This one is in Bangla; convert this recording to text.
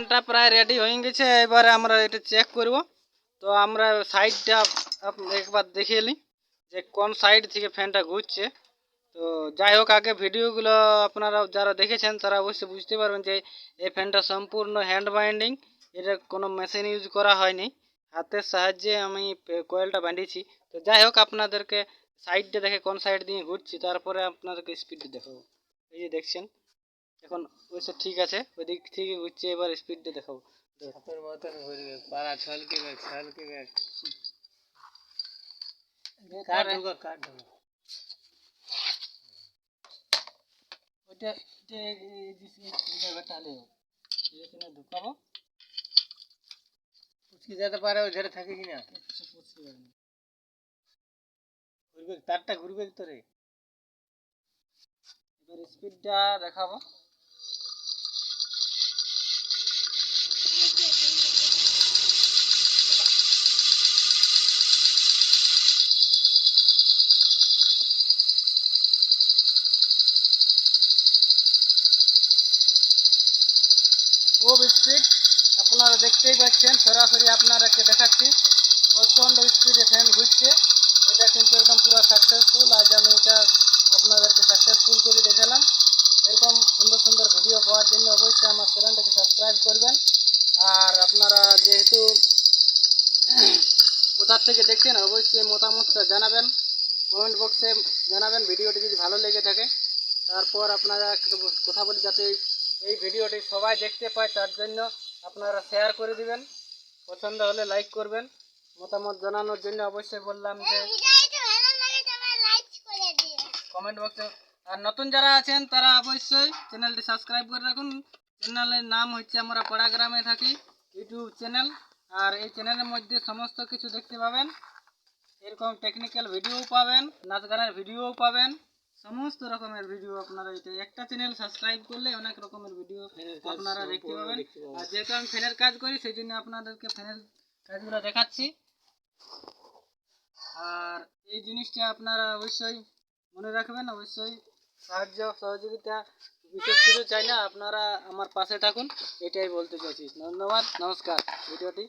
ফ্যানটা প্রায় রেডি হয়ে গেছে, এবারে আমরা এটা চেক করব। তো আমরা সাইডটা একবার দেখিয়ে নিই যে কোন সাইড থেকে ফ্যানটা ঘুরছে। তো যাই হোক, আগে ভিডিওগুলো আপনারা যারা দেখেছেন তারা অবশ্যই বুঝতে পারবেন যে এই ফ্যানটা সম্পূর্ণ হ্যান্ড বাইন্ডিং, এটা কোনো মেশিন ইউজ করা হয়নি, হাতের সাহায্যে আমি কয়েলটা বাঁধিয়েছি। তো যাই হোক, আপনাদেরকে সাইডটা দেখে কোন সাইড দিয়ে ঘুরছি তারপরে আপনাদেরকে স্পিড দেখাবো। এই যে দেখছেন এখন ওইসব ঠিক আছে, ওই দিক থেকে ঘুরছে, এবার স্পিডটা দেখাবো। সাপের মতন ঘুরবে, পাড়া ছলকে ব্যাগ ছলকে ব্যাগ। কাট ঢুকা কাট ঢুকা ওইটা ঢালে এখানে ঢুকাবো। পুচকি যেতে পারে ওই ঝেড়ে থাকে কিনা ঘুরবে, তারটা ঘুরবে তোরে। এবার স্পিডটা দেখাবো। খুব স্পিড, আপনারা দেখতেই পাচ্ছেন, সরাসরি আপনারাকে দেখাচ্ছি প্রচণ্ড স্পিডে ফ্যান ঘুরছে। এটা কিন্তু একদম পুরো সাকসেসফুল, আজ আমি এটা আপনাদেরকে সাকসেসফুল করে দেখালাম। এরকম সুন্দর সুন্দর ভিডিও পাওয়ার জন্য অবশ্যই আমার চ্যানেলটাকে সাবস্ক্রাইব করবেন। আর আপনারা যেহেতু কোথার থেকে দেখছেন অবশ্যই মতামতটা জানাবেন, কমেন্ট বক্সে জানাবেন ভিডিওটি যদি ভালো লেগে থাকে। তারপর আপনারা কথা বলি যাতে এই ভিডিওটি সবাই দেখতে পায়, তার জন্য আপনারা শেয়ার করে দিবেন, পছন্দ হলে লাইক করবেন। মতামত জানানোর জন্য অবশ্যই বললাম যে কমেন্ট বক্সে। আর নতুন যারা আছেন তারা অবশ্যই চ্যানেলটি সাবস্ক্রাইব করে রাখুন। চ্যানেলের নাম হচ্ছে আমরা পাড়া গ্রামে থাকি ইউটিউব চ্যানেল। আর এই চ্যানেলের মধ্যে সমস্ত কিছু দেখতে পাবেন, এরকম টেকনিক্যাল ভিডিও পাবেন, নাচ গানের ভিডিও পাবেন, সমস্ত রকমের ভিডিও আপনারা এটা একটা চ্যানেল সাবস্ক্রাইব করলে অনেক রকমের ভিডিও আপনারা দেখতে পাবেন। আর যেহেতু আমি ফ্যানের কাজ করি সেই জন্য আপনাদেরকে ফ্যানের কাজগুলো দেখাচ্ছি। আর এই জিনিসটা আপনারা অবশ্যই মনে রাখবেন, অবশ্যই সাহায্য সহযোগিতা বিশেষ কিছু চাই না, আপনারা আমার পাশে থাকুন, এটাই বলতে চাইছি। ধন্যবাদ, নমস্কার। ভিডিওটি